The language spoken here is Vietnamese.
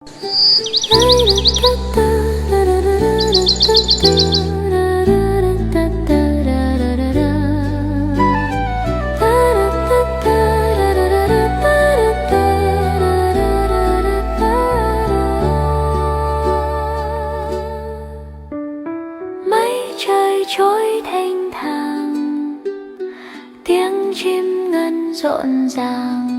Mây trời trôi thanh thang, tiếng chim ngân rộn ràng.